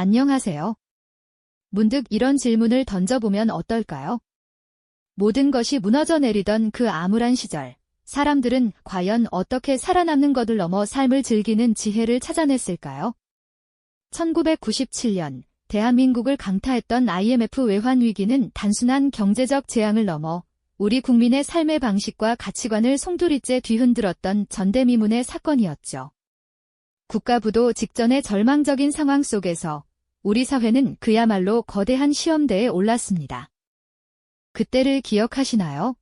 안녕하세요. 문득 이런 질문을 던져보면 어떨까요? 모든 것이 무너져 내리던 그 암울한 시절, 사람들은 과연 어떻게 살아남는 것을 넘어 삶을 즐기는 지혜를 찾아냈을까요? 1997년, 대한민국을 강타했던 IMF 외환위기는 단순한 경제적 재앙을 넘어 우리 국민의 삶의 방식과 가치관을 송두리째 뒤흔들었던 전대미문의 사건이었죠. 국가부도 직전의 절망적인 상황 속에서 우리 사회는 그야말로 거대한 시험대에 올랐습니다. 그때를 기억하시나요?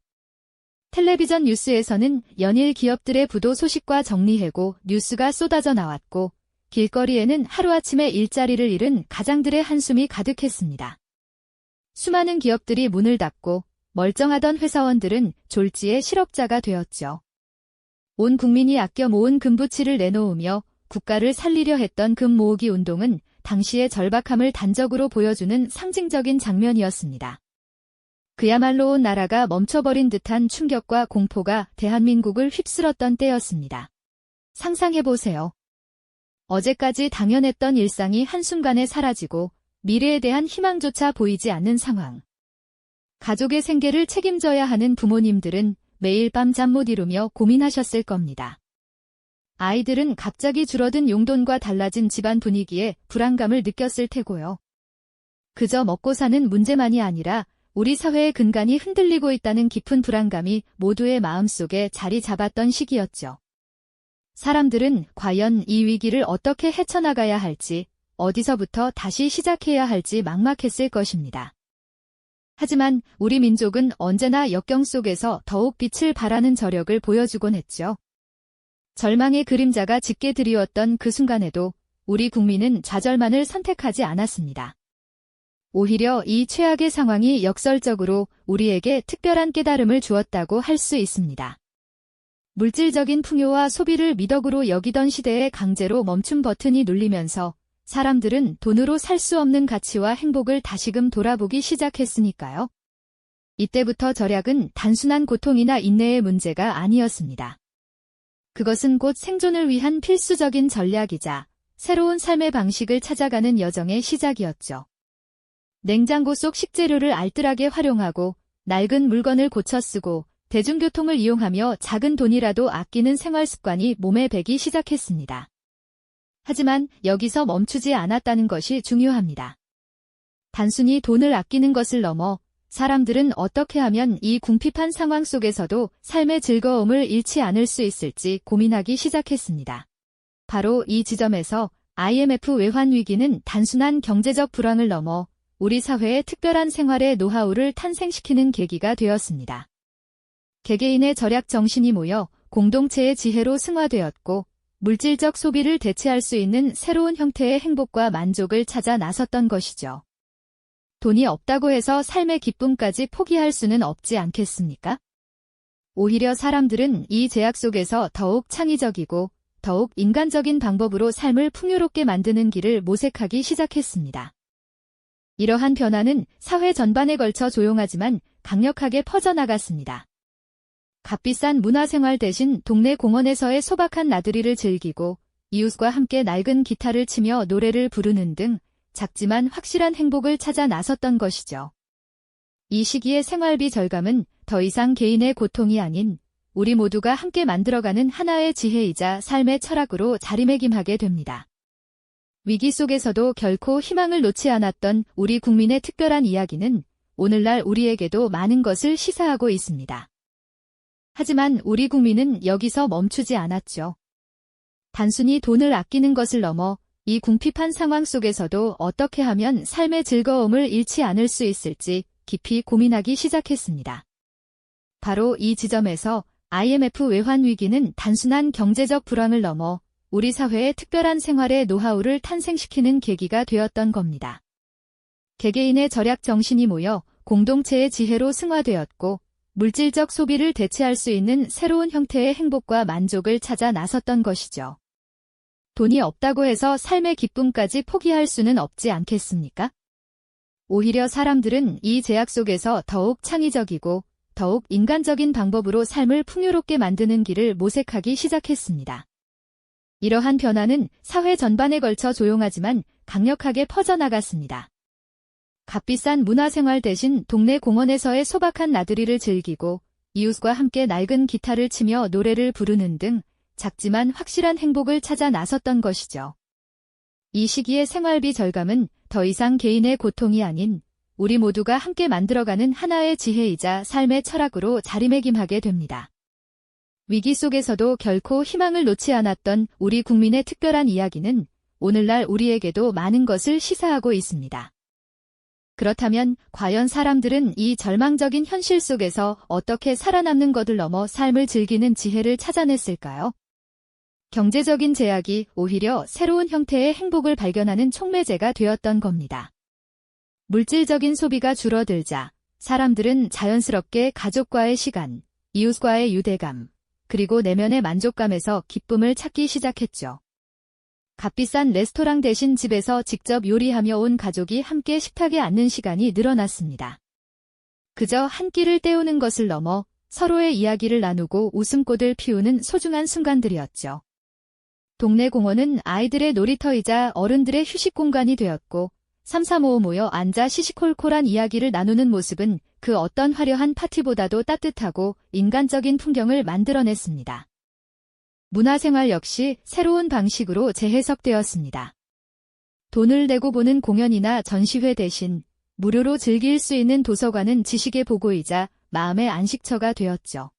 텔레비전 뉴스에서는 연일 기업들의 부도 소식과 정리해고 뉴스가 쏟아져 나왔고, 길거리에는 하루아침에 일자리를 잃은 가장들의 한숨이 가득했습니다. 수많은 기업들이 문을 닫고 멀쩡하던 회사원들은 졸지의 실업자가 되었죠. 온 국민이 아껴 모은 금부치를 내놓으며 국가를 살리려 했던 금 모으기 운동은 당시의 절박함을 단적으로 보여주는 상징적인 장면이었습니다. 그야말로 온 나라가 멈춰버린 듯한 충격과 공포가 대한민국을 휩쓸었던 때였습니다. 상상해보세요. 어제까지 당연했던 일상이 한순간에 사라지고 미래에 대한 희망조차 보이지 않는 상황. 가족의 생계를 책임져야 하는 부모님들은 매일 밤 잠 못 이루며 고민하셨을 겁니다. 아이들은 갑자기 줄어든 용돈과 달라진 집안 분위기에 불안감을 느꼈을 테고요. 그저 먹고 사는 문제만이 아니라 우리 사회의 근간이 흔들리고 있다는 깊은 불안감이 모두의 마음속에 자리 잡았던 시기였죠. 사람들은 과연 이 위기를 어떻게 헤쳐나가야 할지, 어디서부터 다시 시작해야 할지 막막했을 것입니다. 하지만 우리 민족은 언제나 역경 속에서 더욱 빛을 발하는 저력을 보여주곤 했죠. 절망의 그림자가 짙게 드리웠던 그 순간에도 우리 국민은 좌절만을 선택하지 않았습니다. 오히려 이 최악의 상황이 역설적으로 우리에게 특별한 깨달음을 주었다고 할 수 있습니다. 물질적인 풍요와 소비를 미덕으로 여기던 시대에 강제로 멈춤 버튼이 눌리면서 사람들은 돈으로 살 수 없는 가치와 행복을 다시금 돌아보기 시작했으니까요. 이때부터 절약은 단순한 고통이나 인내의 문제가 아니었습니다. 그것은 곧 생존을 위한 필수적인 전략이자 새로운 삶의 방식을 찾아가는 여정의 시작이었죠. 냉장고 속 식재료를 알뜰하게 활용하고 낡은 물건을 고쳐 쓰고 대중교통을 이용하며 작은 돈이라도 아끼는 생활 습관이 몸에 배기 시작했습니다. 하지만 여기서 멈추지 않았다는 것이 중요합니다. 단순히 돈을 아끼는 것을 넘어 사람들은 어떻게 하면 이 궁핍한 상황 속에서도 삶의 즐거움을 잃지 않을 수 있을지 고민하기 시작했습니다. 바로 이 지점에서 IMF 외환위기는 단순한 경제적 불황을 넘어 우리 사회의 특별한 생활의 노하우를 탄생시키는 계기가 되었습니다. 개개인의 절약 정신이 모여 공동체의 지혜로 승화되었고, 물질적 소비를 대체할 수 있는 새로운 형태의 행복과 만족을 찾아 나섰던 것이죠. 돈이 없다고 해서 삶의 기쁨까지 포기할 수는 없지 않겠습니까? 오히려 사람들은 이 제약 속에서 더욱 창의적이고 더욱 인간적인 방법으로 삶을 풍요롭게 만드는 길을 모색하기 시작했습니다. 이러한 변화는 사회 전반에 걸쳐 조용하지만 강력하게 퍼져나갔습니다. 값비싼 문화생활 대신 동네 공원에서의 소박한 나들이를 즐기고 이웃과 함께 낡은 기타를 치며 노래를 부르는 등 작지만 확실한 행복을 찾아 나섰던 것이죠. 이 시기의 생활비 절감은 더 이상 개인의 고통이 아닌 우리 모두가 함께 만들어가는 하나의 지혜이자 삶의 철학으로 자리매김하게 됩니다. 위기 속에서도 결코 희망을 놓지 않았던 우리 국민의 특별한 이야기는 오늘날 우리에게도 많은 것을 시사하고 있습니다. 하지만 우리 국민은 여기서 멈추지 않았죠. 단순히 돈을 아끼는 것을 넘어 이 궁핍한 상황 속에서도 어떻게 하면 삶의 즐거움을 잃지 않을 수 있을지 깊이 고민하기 시작했습니다. 바로 이 지점에서 IMF 외환위기는 단순한 경제적 불황을 넘어 우리 사회의 특별한 생활의 노하우를 탄생시키는 계기가 되었던 겁니다. 개개인의 절약 정신이 모여 공동체의 지혜로 승화되었고, 물질적 소비를 대체할 수 있는 새로운 형태의 행복과 만족을 찾아 나섰던 것이죠. 돈이 없다고 해서 삶의 기쁨까지 포기할 수는 없지 않겠습니까? 오히려 사람들은 이 제약 속에서 더욱 창의적이고 더욱 인간적인 방법으로 삶을 풍요롭게 만드는 길을 모색하기 시작했습니다. 이러한 변화는 사회 전반에 걸쳐 조용하지만 강력하게 퍼져나갔습니다. 값비싼 문화생활 대신 동네 공원에서의 소박한 나들이를 즐기고 이웃과 함께 낡은 기타를 치며 노래를 부르는 등 작지만 확실한 행복을 찾아 나섰던 것이죠. 이 시기의 생활비 절감은 더 이상 개인의 고통이 아닌 우리 모두가 함께 만들어가는 하나의 지혜이자 삶의 철학으로 자리매김하게 됩니다. 위기 속에서도 결코 희망을 놓지 않았던 우리 국민의 특별한 이야기는 오늘날 우리에게도 많은 것을 시사하고 있습니다. 그렇다면 과연 사람들은 이 절망적인 현실 속에서 어떻게 살아남는 것을 넘어 삶을 즐기는 지혜를 찾아냈을까요? 경제적인 제약이 오히려 새로운 형태의 행복을 발견하는 촉매제가 되었던 겁니다. 물질적인 소비가 줄어들자 사람들은 자연스럽게 가족과의 시간, 이웃과의 유대감, 그리고 내면의 만족감에서 기쁨을 찾기 시작했죠. 값비싼 레스토랑 대신 집에서 직접 요리하며 온 가족이 함께 식탁에 앉는 시간이 늘어났습니다. 그저 한 끼를 때우는 것을 넘어 서로의 이야기를 나누고 웃음꽃을 피우는 소중한 순간들이었죠. 동네 공원은 아이들의 놀이터이자 어른들의 휴식 공간이 되었고 3-4-5 모여 앉아 시시콜콜한 이야기를 나누는 모습은 그 어떤 화려한 파티보다도 따뜻하고 인간적인 풍경을 만들어냈습니다. 문화생활 역시 새로운 방식으로 재해석되었습니다. 돈을 내고 보는 공연이나 전시회 대신 무료로 즐길 수 있는 도서관은 지식의 보고이자 마음의 안식처가 되었죠.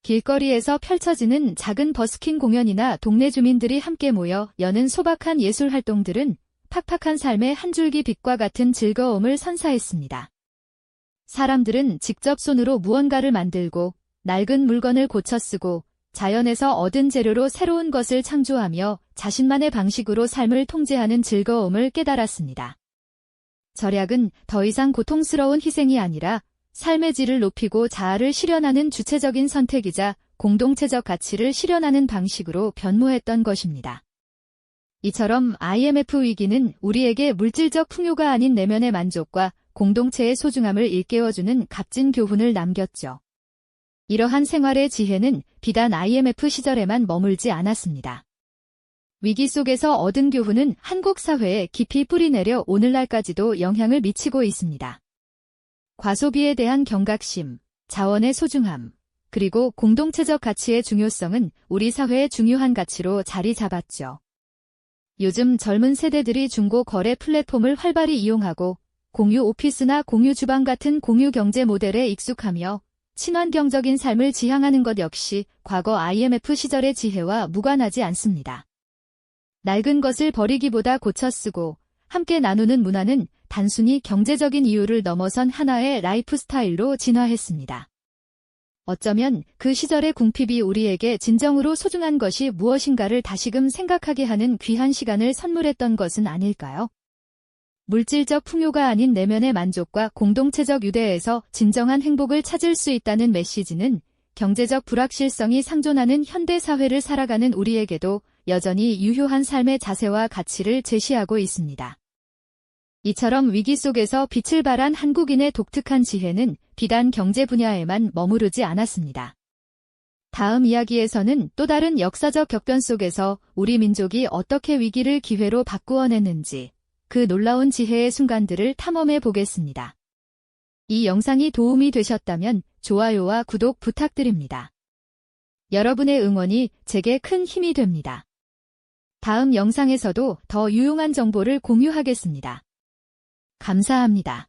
길거리에서 펼쳐지는 작은 버스킹 공연이나 동네 주민들이 함께 모여 여는 소박한 예술 활동들은 팍팍한 삶의 한 줄기 빛과 같은 즐거움을 선사했습니다. 사람들은 직접 손으로 무언가를 만들고 낡은 물건을 고쳐 쓰고 자연에서 얻은 재료로 새로운 것을 창조하며 자신만의 방식으로 삶을 통제하는 즐거움을 깨달았습니다. 절약은 더 이상 고통스러운 희생이 아니라 삶의 질을 높이고 자아를 실현하는 주체적인 선택이자 공동체적 가치를 실현하는 방식으로 변모했던 것입니다. 이처럼 IMF 위기는 우리에게 물질적 풍요가 아닌 내면의 만족과 공동체의 소중함을 일깨워주는 값진 교훈을 남겼죠. 이러한 생활의 지혜는 비단 IMF 시절에만 머물지 않았습니다. 위기 속에서 얻은 교훈은 한국 사회에 깊이 뿌리내려 오늘날까지도 영향을 미치고 있습니다. 과소비에 대한 경각심, 자원의 소중함, 그리고 공동체적 가치의 중요성은 우리 사회의 중요한 가치로 자리 잡았죠. 요즘 젊은 세대들이 중고 거래 플랫폼을 활발히 이용하고 공유 오피스나 공유 주방 같은 공유 경제 모델에 익숙하며 친환경적인 삶을 지향하는 것 역시 과거 IMF 시절의 지혜와 무관하지 않습니다. 낡은 것을 버리기보다 고쳐 쓰고 함께 나누는 문화는 단순히 경제적인 이유를 넘어선 하나의 라이프 스타일로 진화했습니다. 어쩌면 그 시절의 궁핍이 우리에게 진정으로 소중한 것이 무엇인가를 다시금 생각하게 하는 귀한 시간을 선물했던 것은 아닐까요? 물질적 풍요가 아닌 내면의 만족과 공동체적 유대에서 진정한 행복을 찾을 수 있다는 메시지는 경제적 불확실성이 상존하는 현대 사회를 살아가는 우리에게도 여전히 유효한 삶의 자세와 가치를 제시하고 있습니다. 이처럼 위기 속에서 빛을 발한 한국인의 독특한 지혜는 비단 경제 분야에만 머무르지 않았습니다. 다음 이야기에서는 또 다른 역사적 격변 속에서 우리 민족이 어떻게 위기를 기회로 바꾸어냈는지 그 놀라운 지혜의 순간들을 탐험해 보겠습니다. 이 영상이 도움이 되셨다면 좋아요와 구독 부탁드립니다. 여러분의 응원이 제게 큰 힘이 됩니다. 다음 영상에서도 더 유용한 정보를 공유하겠습니다. 감사합니다.